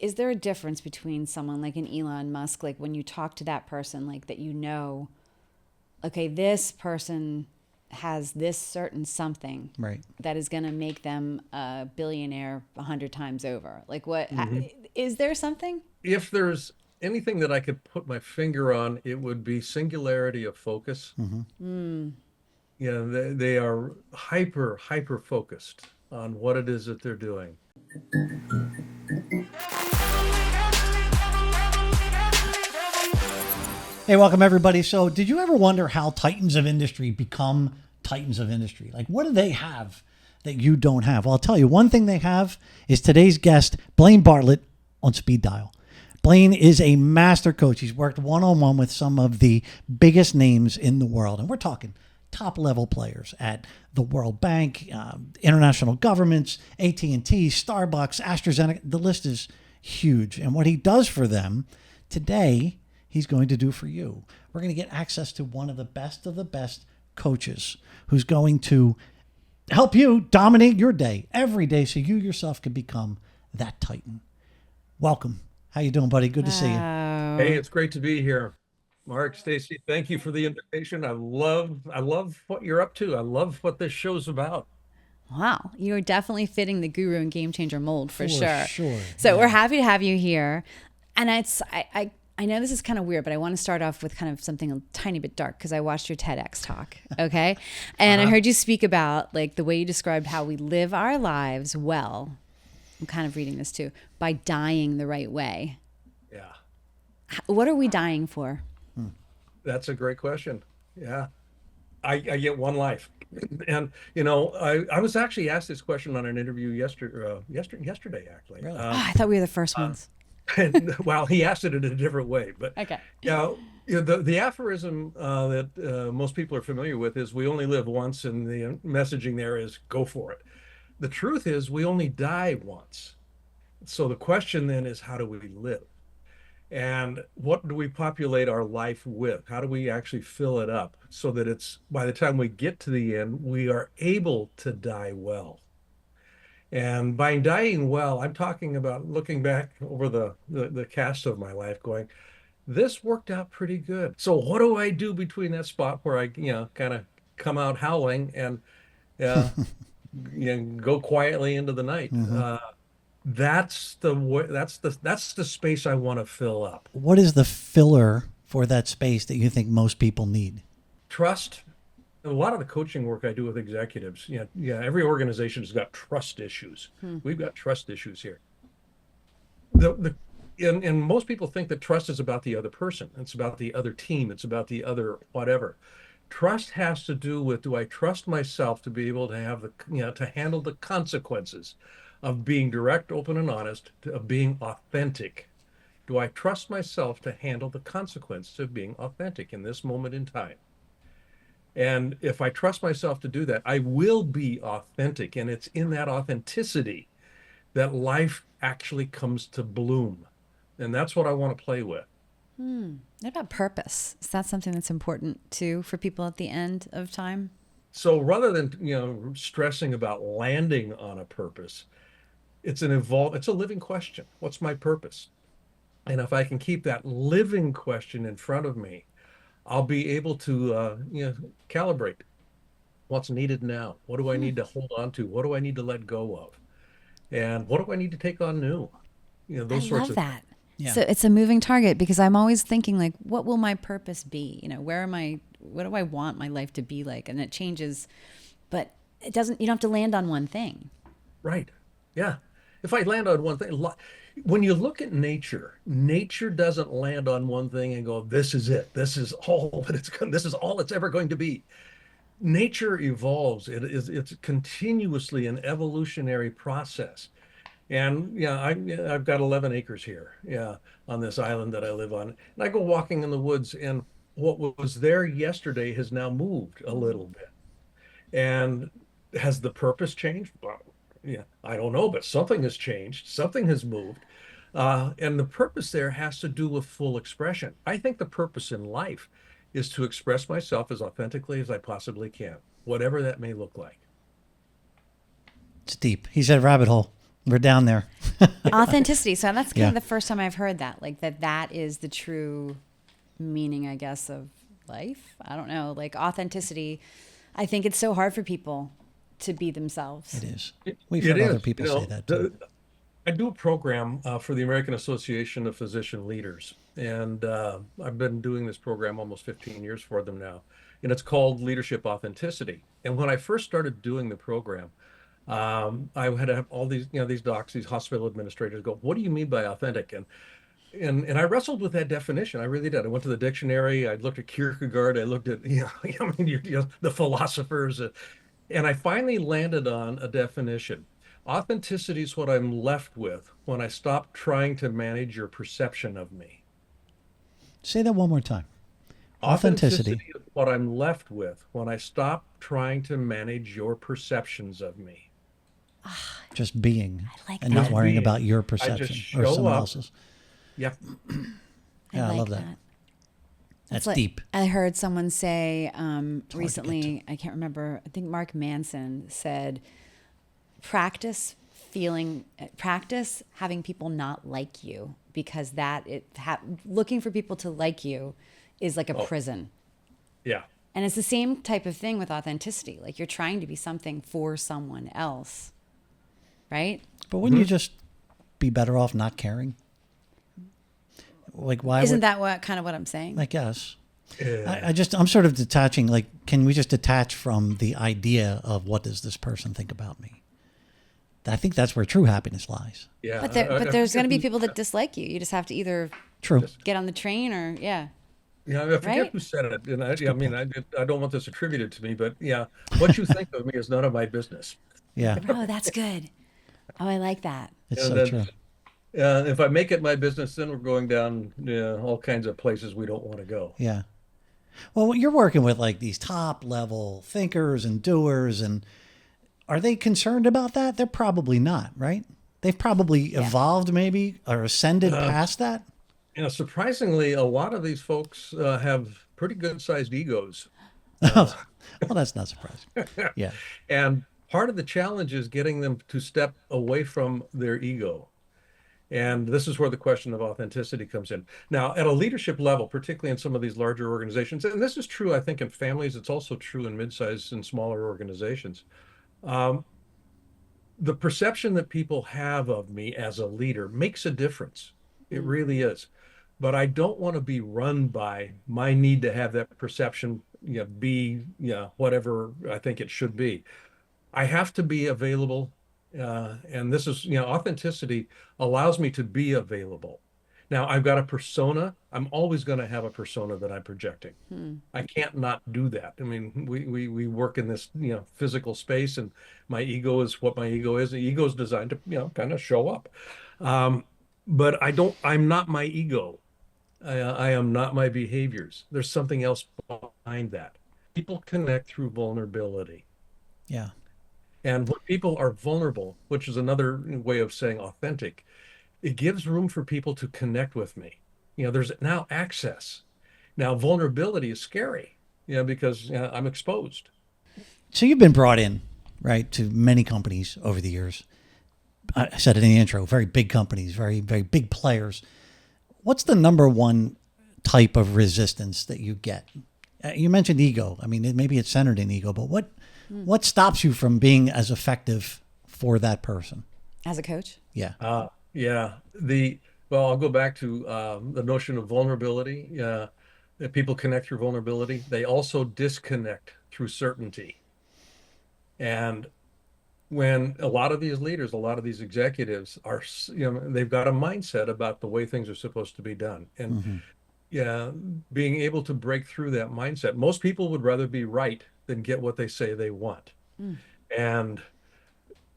is there a difference between someone like an Elon Musk, like when you talk to that person, like that, okay, this person has this certain something Right. that is going to make them a billionaire 100 times over. Like what, Hmm. is there something? If there's anything that I could put my finger on, it would be singularity of focus. Mm. They are hyper focused on what it is that they're doing. Hey, welcome everybody. So, did you ever wonder how titans of industry become titans of industry? Like, what do they have that you don't have? Well, I'll tell you, one thing they have is today's guest, Blaine Bartlett on Speed Dial. Blaine is a master coach. He's worked one-on-one with some of the biggest names in the world. And we're talking top level players at the World Bank, international governments, AT&T, Starbucks, AstraZeneca. The list is huge. And what he does for them today, he's going to do for you. We're going to get access to one of the best coaches who's going to help you dominate your day every day so you yourself can become that titan. Welcome. How you doing, buddy? Good to see you. Hey, it's great to be here. Mark, Stacy, thank you for the invitation. I love what you're up to. I love what this show's about. Wow, you're definitely fitting the guru and game changer mold for sure. Sure. So we're happy to have you here. And I know this is kind of weird, but I want to start off with kind of something a tiny bit dark because I watched your TEDx talk, okay? And I heard you speak about like the way you described how we live our lives well. I'm kind of reading this too, by dying the right way. Yeah, What are we dying for? that's a great question. Yeah, I get one life. And I was actually asked this question on an interview yesterday actually. Really? Oh, I thought we were the first ones. And well, he asked it in a different way, but Okay. the aphorism that most people are familiar with is we only live once, and the messaging there is go for it. The truth is we only die once. So the question then is, how do we live? And what do we populate our life with? How do we actually fill it up so that it's, by the time we get to the end, we are able to die well? And by dying well, I'm talking about looking back over the cast of my life going, this worked out pretty good. So what do I do between that spot where I, kind of come out howling and uh, go quietly into the night? That's the space I want to fill up. What is the filler for that space that you think most people need? Trust. A lot of the coaching work I do with executives, every organization has got trust issues. We've got trust issues here. And most people think that trust is about the other person. It's about the other team. It's about the other whatever. Trust has to do with, do I trust myself to be able to have to handle the consequences of being direct, open, and honest, of being authentic? Do I trust myself to handle the consequences of being authentic in this moment in time? And if I trust myself to do that, I will be authentic. And it's in that authenticity that life actually comes to bloom. And that's what I want to play with. What about purpose? Is that something that's important too for people at the end of time? So rather than, stressing about landing on a purpose, it's a living question. What's my purpose? And if I can keep that living question in front of me, I'll be able to, calibrate what's needed now. What do I need to hold on to? What do I need to let go of? And what do I need to take on new? Those I sorts love of. that. Yeah. So it's a moving target because I'm always thinking like, what will my purpose be? What do I want my life to be like? And it changes, but you don't have to land on one thing. Right. Yeah. If I land on one thing, when you look at nature doesn't land on one thing and go, this is it. This is all this is all it's ever going to be. Nature evolves. It's continuously an evolutionary process. And I've got 11 acres here, on this island that I live on. And I go walking in the woods, and what was there yesterday has now moved a little bit. And has the purpose changed? Well, I don't know, but something has changed. Something has moved. And the purpose there has to do with full expression. I think the purpose in life is to express myself as authentically as I possibly can, whatever that may look like. It's deep. He said rabbit hole. We're down there. Authenticity. So that's kind Yeah. of the first time I've heard that, like that is the true meaning, I guess, of life. I don't know, like authenticity. I think it's so hard for people to be themselves. It is. It, We've it heard other is. people say that too. I do a program for the American Association of Physician Leaders, and I've been doing this program almost 15 years for them now, and it's called Leadership Authenticity. And when I first started doing the program, I had to have all these, these docs, these hospital administrators go, "What do you mean by authentic?" And I wrestled with that definition. I really did. I went to the dictionary. I looked at Kierkegaard. I looked at I mean, the philosophers, and I finally landed on a definition. Authenticity is what I'm left with when I stop trying to manage your perception of me. Say that one more time. Authenticity. Authenticity is what I'm left with when I stop trying to manage your perceptions of me. Just being I like and that. not worrying Being. about your I just perception or show someone up. else's. Yeah. Yeah, I like love that. That's It's like, deep. I heard someone say hard to get recently, I can't remember, I think Mark Manson said, practice having people not like you, because looking for people to like you is like a Oh, prison. yeah. And it's the same type of thing with authenticity. Like you're trying to be something for someone else, right? But wouldn't you just be better off not caring? Like, why Isn't would, that what I'm saying? I guess. Yeah. I'm sort of detaching. Like, can we just detach from the idea of what does this person think about me? I think that's where true happiness lies. Yeah. But there's going to be who- people that dislike you. You just have to either True. get on the train or Yeah, I forget right? who said it, and I don't want this attributed to me, but yeah, what you think of me is none of my business. Yeah. Oh, that's good. Oh, I like that. It's And so then, true. if I make it my business, then we're going down all kinds of places we don't want to go. Yeah. Well, when you're working with like these top level thinkers and doers, and are they concerned about that? They're probably not, right? They've probably evolved maybe or ascended past that. Surprisingly, a lot of these folks have pretty good sized egos. Well, that's not surprising. Yeah. And part of the challenge is getting them to step away from their ego. And this is where the question of authenticity comes in. Now, at a leadership level, particularly in some of these larger organizations, and this is true, I think, in families, it's also true in mid-sized and smaller organizations. Um, the perception that people have of me as a leader makes a difference. It really is. But I don't want to be run by my need to have that perception, be, whatever I think it should be. I have to be available. And this is, authenticity allows me to be available. Now, I've got a persona. I'm always going to have a persona that I'm projecting. I can't not do that. I mean, we work in this, physical space, and my ego is what my ego is. The ego is designed to, kind of show up. But I'm not my ego. I am not my behaviors. There's something else behind that. People connect through vulnerability. Yeah. And when people are vulnerable, which is another way of saying authentic, it gives room for people to connect with me. There's now access. Now, vulnerability is scary, because I'm exposed. So you've been brought in, right, to many companies over the years. I said it in the intro, very big companies, very, very big players. What's the number one type of resistance that you get? You mentioned ego. I mean, maybe it's centered in ego, but what stops you from being as effective for that person? As a coach? Yeah. Yeah. Well, I'll go back to the notion of vulnerability. That people connect through vulnerability. They also disconnect through certainty. And when a lot of these leaders, a lot of these executives are, they've got a mindset about the way things are supposed to be done. And being able to break through that mindset. Most people would rather be right than get what they say they want. And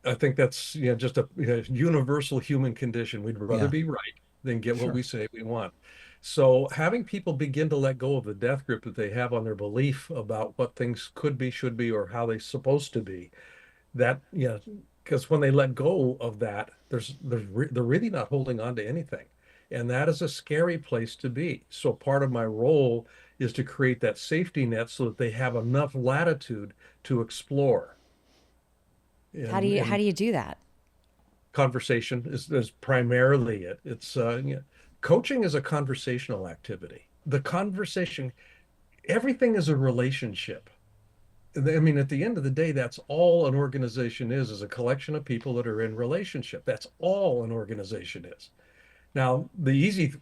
I think that's just a universal human condition. We'd rather be right than get what we say we want. So having people begin to let go of the death grip that they have on their belief about what things could be, should be, or how they're supposed to be, that because when they let go of that, they're really not holding on to anything, and that is a scary place to be. So part of my role is to create that safety net so that they have enough latitude to explore. How do you do that? conversation is primarily it. It's coaching is a conversational activity. The conversation, everything is a relationship. I mean, at the end of the day, that's all an organization is a collection of people that are in relationship. That's all an organization is. Now, the easy,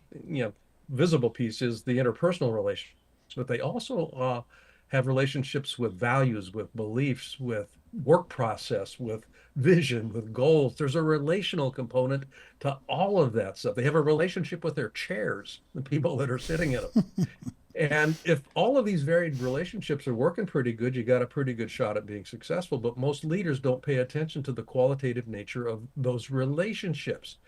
visible piece is the interpersonal relationship, but they also have relationships with values, with beliefs, with work process, with vision, with goals. There's a relational component to all of that stuff. They have a relationship with their chairs, the people that are sitting in them. And if all of these varied relationships are working pretty good, you got a pretty good shot at being successful. But most leaders don't pay attention to the qualitative nature of those relationships.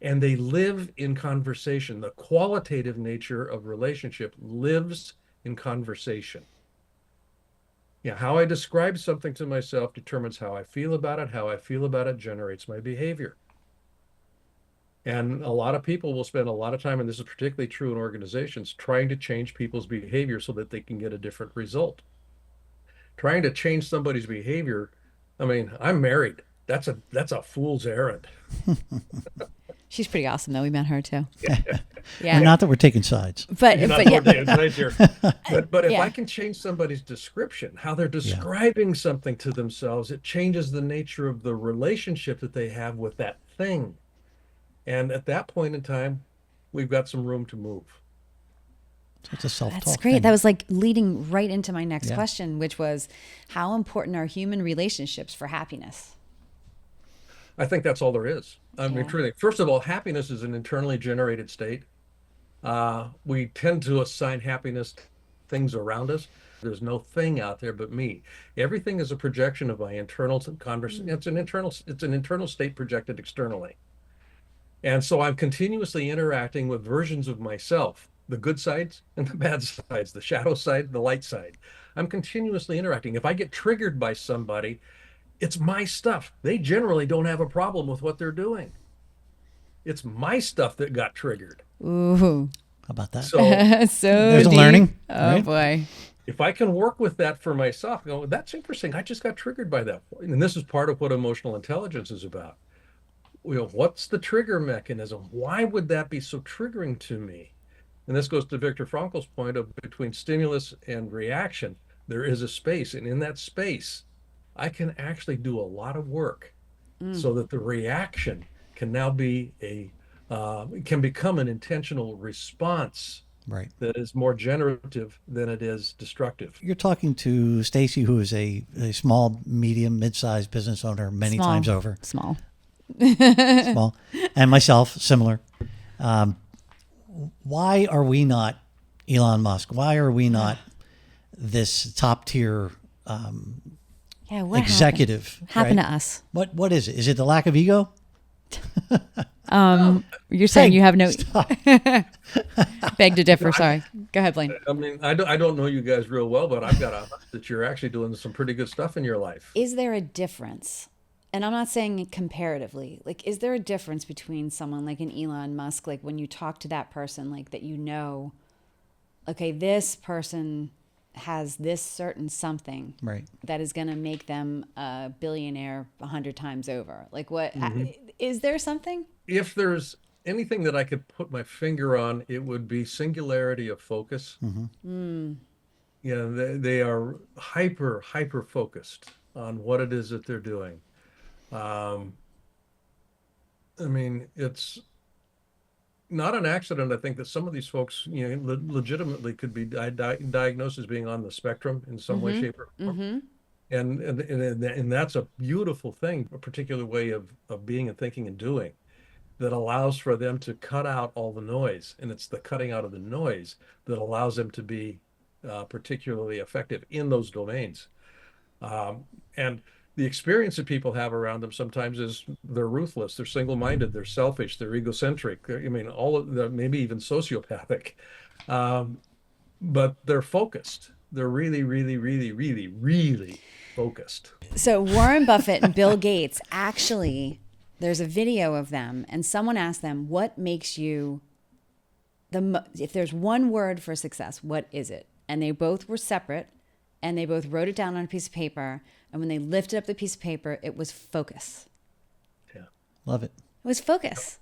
And they live in conversation. The qualitative nature of relationship lives in conversation. Yeah, how I describe something to myself determines how I feel about it. How I feel about it generates my behavior. And a lot of people will spend a lot of time, and this is particularly true in organizations, trying to change people's behavior so that they can get a different result. Trying to change somebody's behavior, I mean, I'm married. That's a fool's errand. She's pretty awesome, though. We met her too. And Yeah. not that we're taking sides. But Not yeah. right here. But if Yeah. I can change somebody's description, how they're describing something to themselves, it changes the nature of the relationship that they have with that thing. And at that point in time, we've got some room to move. So it's a self-talk That's great. thing. That was like leading right into my next Yeah. question, which was how important are human relationships for happiness? I think that's all there is. I mean, Yeah. truly, first of all, happiness is an internally generated state. We tend to assign happiness to things around us. There's no thing out there but me. Everything is a projection of my internal conversation. It's an internal state projected externally. And so I'm continuously interacting with versions of myself, the good sides and the bad sides, the shadow side, the light side. I'm continuously interacting. If I get triggered by somebody, it's my stuff. They generally don't have a problem with what they're doing. It's my stuff that got triggered. Ooh. How about that? So There's a deep. learning, Oh right? boy. if I can work with that for myself, go, that's interesting. I just got triggered by that. And this is part of what emotional intelligence is about. What's the trigger mechanism? Why would that be so triggering to me? And this goes to Viktor Frankl's point of between stimulus and reaction, there is a space. And in that space, I can actually do a lot of work so that the reaction can now be can become an intentional response Right. that is more generative than it is destructive. You're talking to Stacy, who is a small, medium, mid-sized business owner many Small. times over. Small. Small. And myself, similar. Why are we not Elon Musk? Why are we not this top tier Yeah. What executive? happened right? to us? What is it? Is it the lack of ego? You're saying Hey, you have no stop. beg to differ. Sorry. Go ahead, Blaine. I mean, I don't know you guys real well, but I've got a hunch that you're actually doing some pretty good stuff in your life. Is there a difference? And I'm not saying it comparatively. Like, is there a difference between someone like an Elon Musk, like when you talk to that person, like that okay, this person has this certain something Right. that is going to make them a billionaire 100 times over. Like, what is there something? If there's anything that I could put my finger on, it would be singularity of focus. They are hyper focused on what it is that they're doing. I mean, it's not an accident, I think, that some of these folks, legitimately could be diagnosed as being on the spectrum in some way, shape, or form. And that's a beautiful thing, a particular way of being and thinking and doing that allows for them to cut out all the noise. And it's the cutting out of the noise that allows them to be particularly effective in those domains. And the experience that people have around them sometimes is they're ruthless, they're single-minded, they're selfish, they're egocentric. I mean, all of them, maybe even sociopathic, but they're focused. They're really, really, really, really, really focused. So Warren Buffett and Bill Gates, actually, there's a video of them, and someone asked them, what makes you if there's one word for success, what is it? And they both were separate, and they both wrote it down on a piece of paper. And when they lifted up the piece of paper, it was focus. Yeah. Love it. It was focus.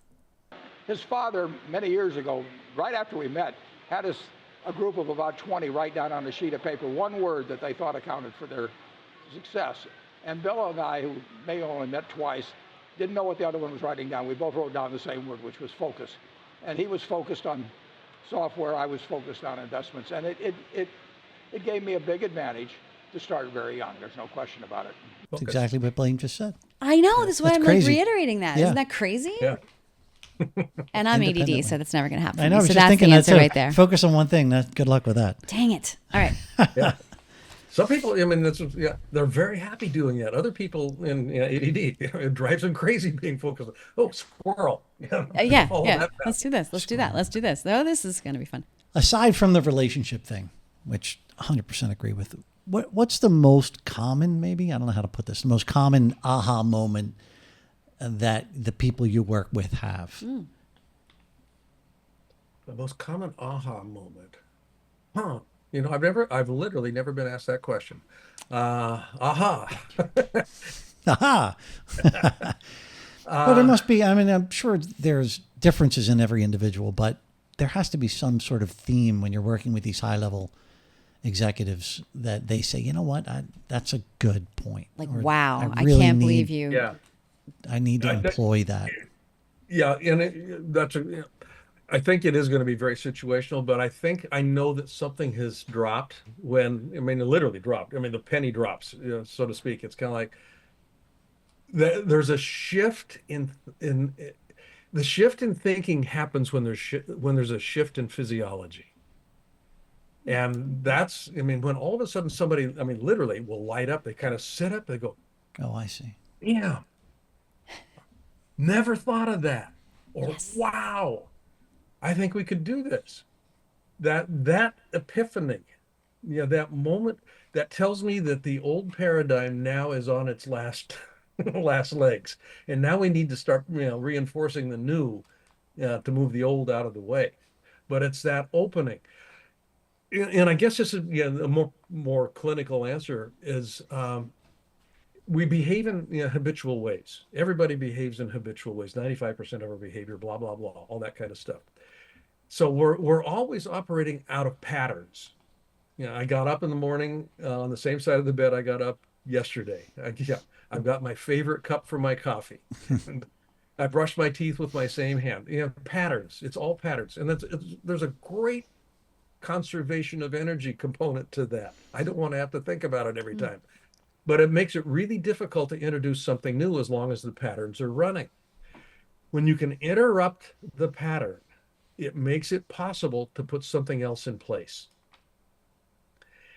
His father, many years ago, right after we met, had a group of about 20 write down on a sheet of paper one word that they thought accounted for their success. And Bill and I, who may have only met twice, didn't know what the other one was writing down. We both wrote down the same word, which was focus. And he was focused on software, I was focused on investments. And it gave me a big advantage to start very young. There's no question about it. That's exactly what Blaine just said. I know. That's why That's I'm crazy. like reiterating that. Yeah. Not that crazy? Yeah. And I'm Independently. ADD, so that's never going to happen. I know. I was So just that's thinking the that answer too. right there. Focus on one thing. Good luck with that. Dang it. All right. Yeah. Some people, I mean, they're very happy doing that. Other people in ADD, it drives them crazy being focused. Oh, squirrel. Yeah. All Yeah. that Let's do this. Let's do that. Let's do this. Oh, this is going to be fun. Aside from the relationship thing, which 100% agree with, what's the most common, maybe, I don't know how to put this, the most common aha moment that the people you work with have? The most common aha moment. Huh. I've literally never been asked that question. Aha. Aha. Well, there must be, I mean, I'm sure there's differences in every individual, but there has to be some sort of theme when you're working with these high level executives that they say, you know what, that's a good point. Like, Or, wow, I really can't believe need- you. Yeah. I need to employ that. Yeah. And I think it is going to be very situational, but I know that something has dropped it literally dropped. I mean, the penny drops, so to speak. It's kind of like there's a shift in the shift in thinking happens when there's a shift in physiology. And that's, when all of a sudden somebody, literally will light up, they kind of sit up, they go, Oh, I see. yeah, never thought of that. Or, wow, I think we could do this. That epiphany, that moment, that tells me that the old paradigm now is on its last legs. And now we need to start, reinforcing the new to move the old out of the way. But it's that opening. And I guess this is a more clinical answer is we behave in habitual ways. Everybody behaves in habitual ways. 95% of our behavior, blah blah blah, all that kind of stuff. So we're always operating out of patterns. I got up in the morning on the same side of the bed I got up yesterday. I've got my favorite cup for my coffee. I brushed my teeth with my same hand. Patterns. It's all patterns, and there's a great conservation of energy component to that. I don't want to have to think about it every time, but it makes it really difficult to introduce something new as long as the patterns are running. When you can interrupt the pattern, it makes it possible to put something else in place.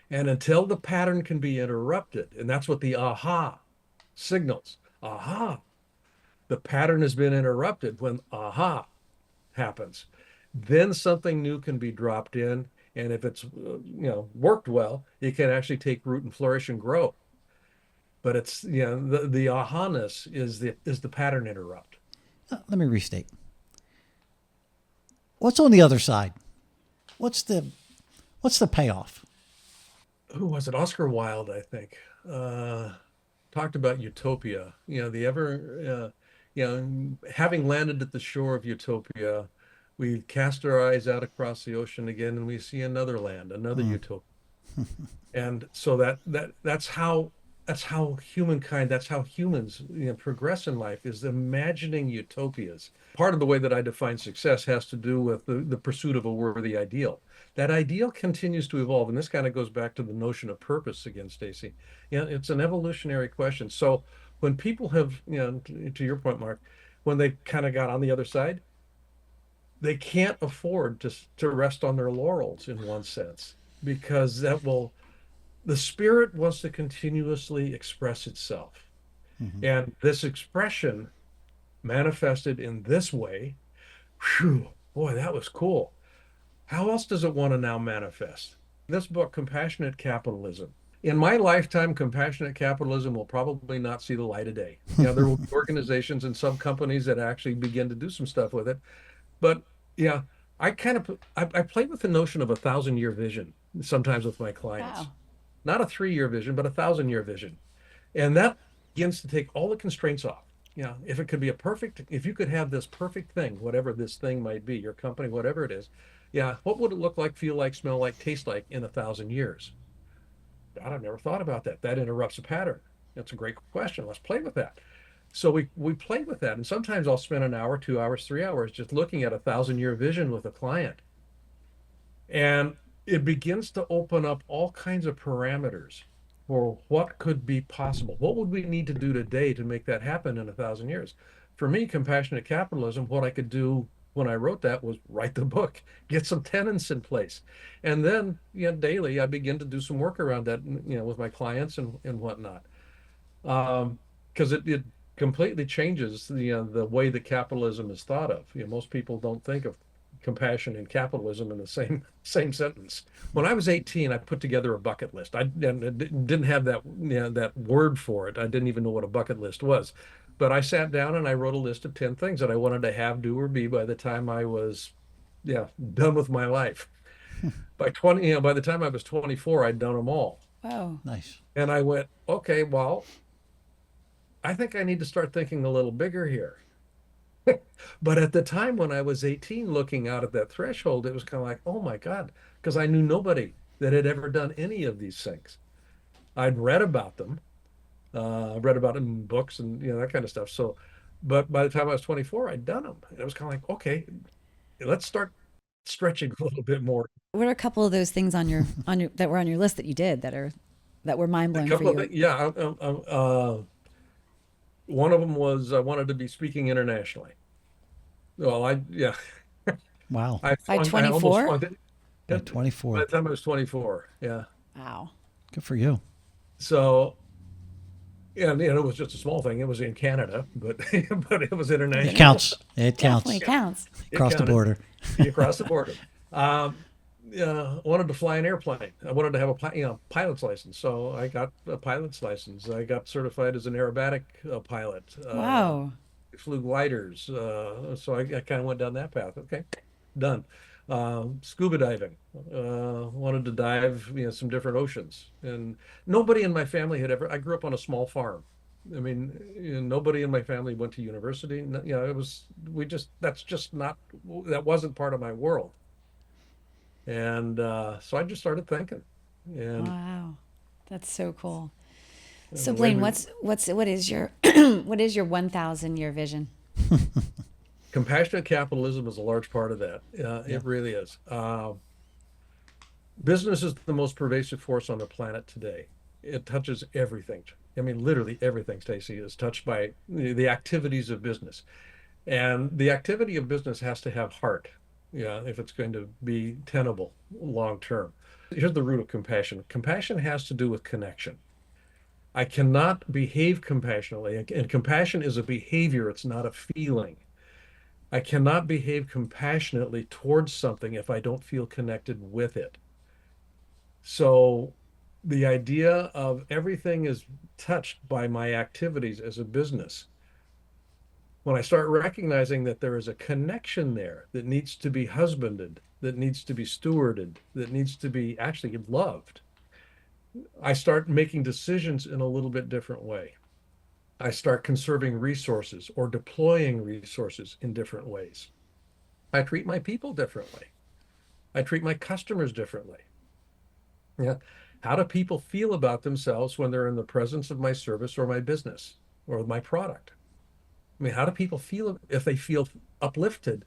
And until the pattern can be interrupted, and that's what the aha signals. Aha, the pattern has been interrupted. When aha happens, then something new can be dropped in. And if it's, worked well, it can actually take root and flourish and grow. But it's, the aha-ness is the pattern interrupt. Let me restate. What's on the other side? What's the payoff? Who was it? Oscar Wilde, I think, talked about utopia. Having landed at the shore of utopia, we cast our eyes out across the ocean again, and we see another land, another utopia. And so that's how humankind, that's how humans progress in life, is imagining utopias. Part of the way that I define success has to do with the pursuit of a worthy ideal. That ideal continues to evolve, and this kind of goes back to the notion of purpose again, Stacy. It's an evolutionary question. So when people have, to your point, Mark, when they kind of got on the other side, they can't afford to rest on their laurels in one sense, because the spirit wants to continuously express itself. Mm-hmm. And this expression manifested in this way, boy, that was cool. How else does it want to now manifest? This book, Compassionate Capitalism. In my lifetime, compassionate capitalism will probably not see the light of day. There will be organizations and some companies that actually begin to do some stuff with it. But I play with the notion of 1,000-year vision sometimes with my clients. Wow. Not a 3-year vision, but 1,000-year vision. And that begins to take all the constraints off. Yeah, if it could be if you could have this perfect thing, whatever this thing might be, your company, whatever it is, yeah, what would it look like, feel like, smell like, taste like in 1,000 years? God, I've never thought about that. That interrupts a pattern. That's a great question. Let's play with that. So we play with that, and sometimes I'll spend an hour, 2 hours, 3 hours just looking at 1,000-year vision with a client, and it begins to open up all kinds of parameters for what could be possible. What would we need to do today to make that happen in 1,000 years? For me, compassionate capitalism, what I could do when I wrote that was write the book, get some tenets in place. And then, daily I begin to do some work around that, with my clients and whatnot. Because it completely changes the way that capitalism is thought of. Most people don't think of compassion and capitalism in the same sentence. When I was 18, I put together a bucket list. I didn't have that word for it. I didn't even know what a bucket list was. But I sat down and I wrote a list of 10 things that I wanted to have, do, or be by the time I was done with my life. By the time I was 24, I'd done them all. Wow. Nice. And I went, okay, well, I think I need to start thinking a little bigger here. But at the time when I was 18, looking out at that threshold, it was kind of like, oh my God, because I knew nobody that had ever done any of these things. I'd read about them, read about them in books and that kind of stuff. So, but by the time I was 24, I'd done them. And it was kind of like, okay, let's start stretching a little bit more. What are a couple of those things on your that were on your list that you did that were mind A blowing for couple of you? things, yeah. One of them was I wanted to be speaking internationally. Well, Wow. I almost 24? flunked it. By By 24. the time I was 24, yeah. Wow. Good for you. So, and it was just a small thing. It was in Canada, but but it was It international. counts. It counts. Definitely counts. It Across the counted. border. Across the border. Wanted to fly an airplane. I wanted to have a pilot's license, so I got a pilot's license. I got certified as an aerobatic pilot. Wow. Flew gliders, so I kind of went down that path. Okay, done. Scuba diving. Wanted to dive, some different oceans, and nobody in my family had ever. I grew up on a small farm. I mean, nobody in my family went to university. It was that's just not that wasn't part of my world. And so I just started thinking, and Wow. That's so cool. So the way Blaine, we what is your what is your 1,000-year vision? compassionate capitalism is a large part of that. It really is. Business is the most pervasive force on the planet today. It touches everything. I mean, literally everything, Stacy, is touched by the activities of business. And the activity of business has to have heart, if it's going to be tenable long term. Here's the root of compassion. Compassion has to do with connection. I cannot behave compassionately, and compassion is a behavior, it's not a feeling. I cannot behave compassionately towards something if I don't feel connected with it. So the idea of everything is touched by my activities as a business. When I start recognizing that there is a connection there that needs to be husbanded, that needs to be stewarded, that needs to be actually loved, I start making decisions in a little bit different way. I start conserving resources or deploying resources in different ways. I treat my people differently. I treat my customers differently. Yeah. How do people feel about themselves when they're in the presence of my service or my business or my product? I mean, how do people feel if they feel uplifted?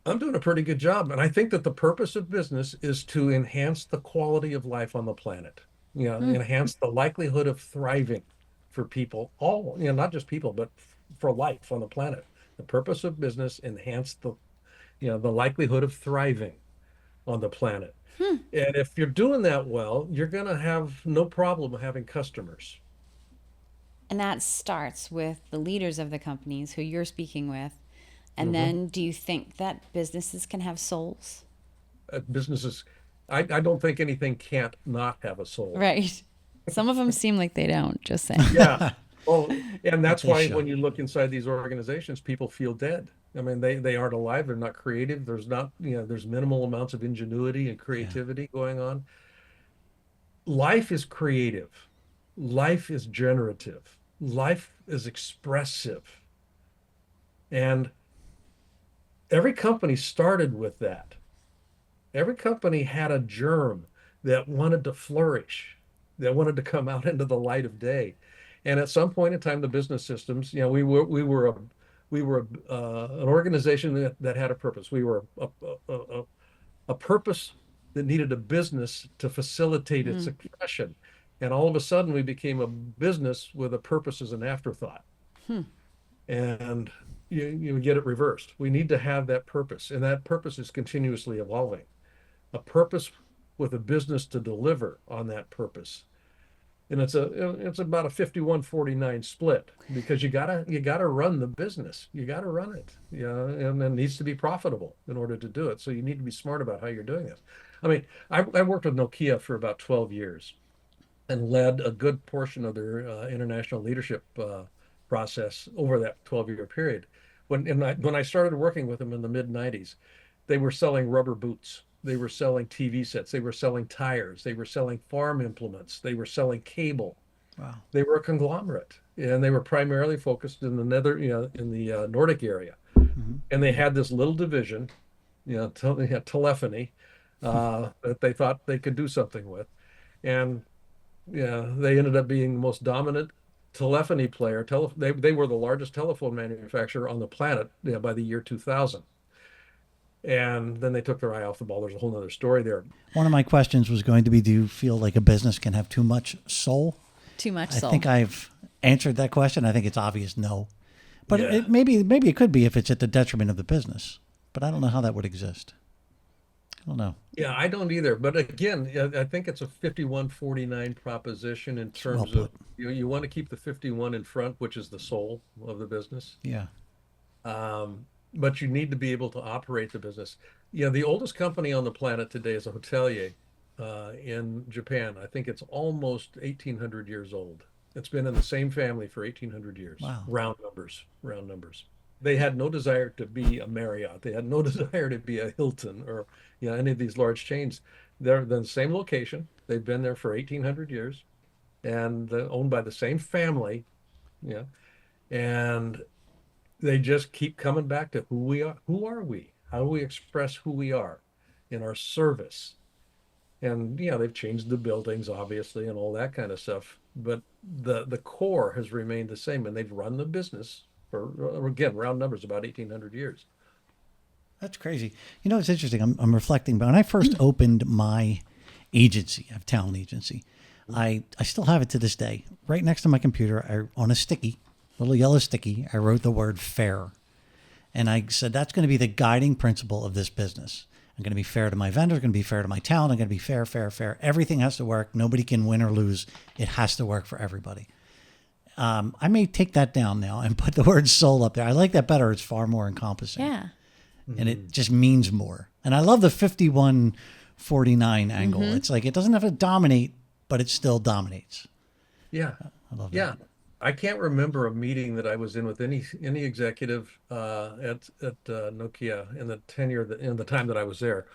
I'm doing a pretty good job. And I think that the purpose of business is to enhance the quality of life on the planet, enhance the likelihood of thriving for people, not just people, but for life on the planet. The purpose of business enhance the likelihood of thriving on the planet. And if you're doing that well, you're going to have no problem having customers. And that starts with the leaders of the companies who you're speaking with. And then do you think that businesses can have souls? Businesses, I don't think anything can't not have a soul. Right. Some of them seem like they don't, just saying. Yeah. Oh, and that's they why should. when you look inside these organizations, people feel dead. I mean, they aren't alive. They're not creative. There's minimal amounts of ingenuity and creativity going on. Life is creative. Life is generative. life is expressive. And every company started with that. Every company had a germ that wanted to flourish, that wanted to come out into the light of day. And at some point in time, the business systems, we were an organization that had a purpose. We were a purpose that needed a business to facilitate its expression. And all of a sudden, we became a business with a purpose as an afterthought. And you get it reversed. We need to have that purpose, and that purpose is continuously evolving. A purpose with a business to deliver on that purpose. And it's about a 51-49 split, because you gotta run the business. You gotta run it. And it needs to be profitable in order to do it. So you need to be smart about how you're doing this. I mean, I worked with Nokia for about 12 years and led a good portion of their international leadership process over that 12-year period. When I started working with them in the mid 90s, they were selling rubber boots. They were selling TV sets. They were selling tires. They were selling farm implements. They were selling cable. Wow. They were a conglomerate, and they were primarily focused in the Nordic area. And they had this little division, telephony, that they thought they could do something with. And they ended up being the most dominant telephony player. They were the largest telephone manufacturer on the planet, by the year 2000. And then they took their eye off the ball. There's a whole other story there. One of my questions was going to be, do you feel like a business can have too much soul? Too much I soul. think I've answered that question. I think it's obvious no. But Yeah. maybe it could be if it's at the detriment of the business. But I don't know how that would exist. I don't know. Yeah, I don't either. But again, I think it's a 51-49 proposition in terms Well of you want to keep the 51 in front, which is the soul of the business. Yeah. But you need to be able to operate the business. The oldest company on the planet today is a hotelier in Japan. I think it's almost 1,800 years old. It's been in the same family for 1,800 years. Wow. Round numbers, round numbers. They had no desire to be a Marriott. They had no desire to be a Hilton or any of these large chains. They're in the same location. They've been there for 1,800 years, and owned by the same family. And they just keep coming back to who we are. Who are we? How do we express who we are in our service? And they've changed the buildings, obviously, and all that kind of stuff. But the core has remained the same, and they've run the business for, again, round numbers, about 1,800 years. That's crazy. It's interesting. I'm reflecting, but when I first opened my agency, I have talent agency, I still have it to this day. Right next to my computer, on a sticky, little yellow sticky, I wrote the word fair. And I said, that's going to be the guiding principle of this business. I'm going to be fair to my vendors, I'm going to be fair to my talent, I'm going to be fair, fair, fair. Everything has to work. Nobody can win or lose. It has to work for everybody. I may take that down now and put the word soul up there. I like that better. It's far more encompassing. Yeah. And it just means more. And I love the 51-49 angle. It's like it doesn't have to dominate, but it still dominates. Yeah. I love that. Yeah. I can't remember a meeting that I was in with any executive at Nokia in the time that I was there,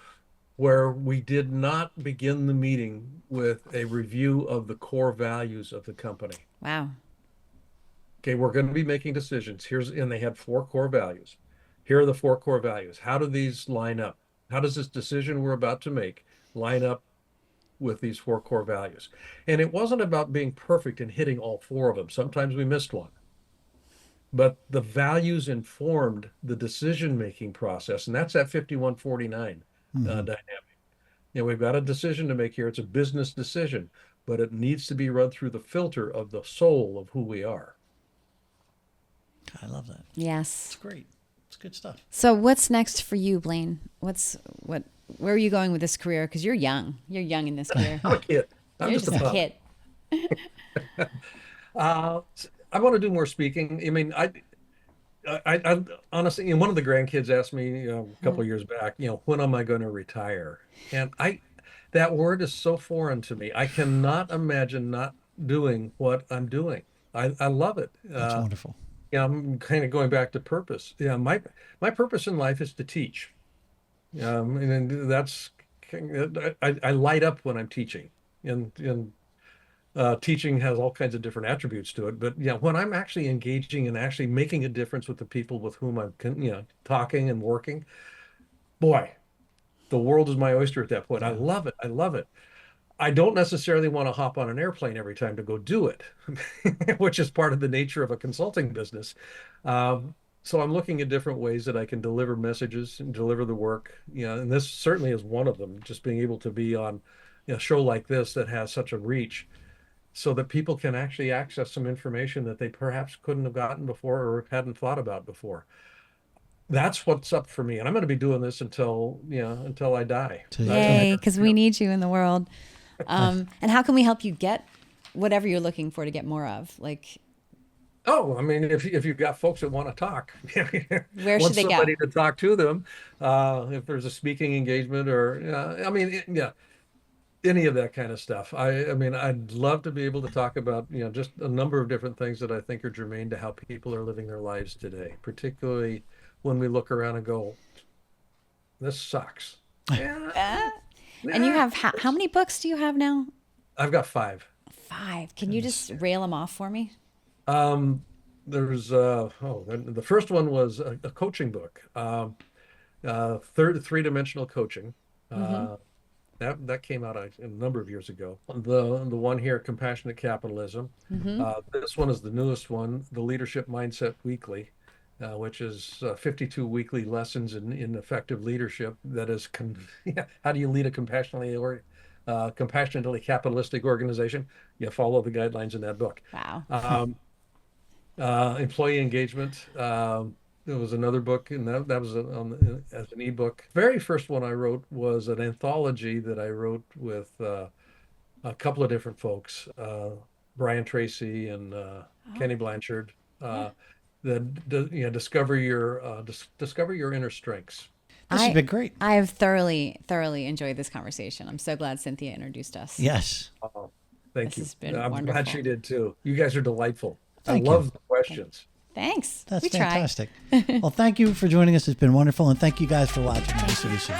where we did not begin the meeting with a review of the core values of the company. Wow. Okay, we're going to be making decisions. And they had 4 core values. Here are the 4 core values. How do these line up? How does this decision we're about to make line up with these 4 core values? And it wasn't about being perfect and hitting all 4 of them. Sometimes we missed one. But the values informed the decision-making process, and that's that 51-49 dynamic. We've got a decision to make here. It's a business decision, but it needs to be run through the filter of the soul of who we are. I love that. Yes. It's great. It's good stuff. So what's next for you, Blaine? Where are you going with this career? Because you're young. You're young in this career. I'm a kid. I'm You're just just a a kid. I want to do more speaking. I mean, I honestly, one of the grandkids asked me a couple of years back, when am I going to retire? And that word is so foreign to me. I cannot imagine not doing what I'm doing. I love it. That's wonderful. I'm kind of going back to purpose. My purpose in life is to teach. And that's I light up when I'm teaching, and Teaching has all kinds of different attributes to it, but yeah, when I'm actually engaging and actually making a difference with the people with whom I'm, talking and working, boy, the world is my oyster at that point. I love it. I love it. I don't necessarily want to hop on an airplane every time to go do it, which is part of the nature of a consulting business. So I'm looking at different ways that I can deliver messages and deliver the work, and this certainly is one of them, just being able to be on a show like this that has such a reach so that people can actually access some information that they perhaps couldn't have gotten before or hadn't thought about before. That's what's up for me. And I'm going to be doing this until I die. Yay, because we need you in the world. And how can we help you get whatever you're looking for to get more of? Oh, I mean, if you've got folks that want to talk, where should they go? Somebody to talk to them, if there's a speaking engagement or, any of that kind of stuff. I mean, I'd love to be able to talk about, just a number of different things that I think are germane to how people are living their lives today, particularly when we look around and go, this sucks. Yeah. And you have, how many books do you have now? I've got 5. 5. Can you just rail them off for me? There's the first one was a coaching book, three-dimensional coaching. That came out a number of years ago. The one here, Compassionate Capitalism. This one is the newest one, the Leadership Mindset Weekly, which is 52 weekly lessons in effective leadership. That is, how do you lead a compassionately capitalistic organization? You follow the guidelines in that book. Wow. Employee engagement. There was another book, and that was as an ebook. Very first one I wrote was an anthology that I wrote with a couple of different folks, Brian Tracy and Kenny Blanchard. Discover your inner strengths. This has been great. I have thoroughly enjoyed this conversation. I'm so glad Cynthia introduced us. Yes. Thank you. Has been I'm wonderful. glad she did too. You guys are delightful. Thank I love you. the questions. Thanks. That's we fantastic. Well, thank you for joining us. It's been wonderful. And thank you guys for watching. We'll see you soon.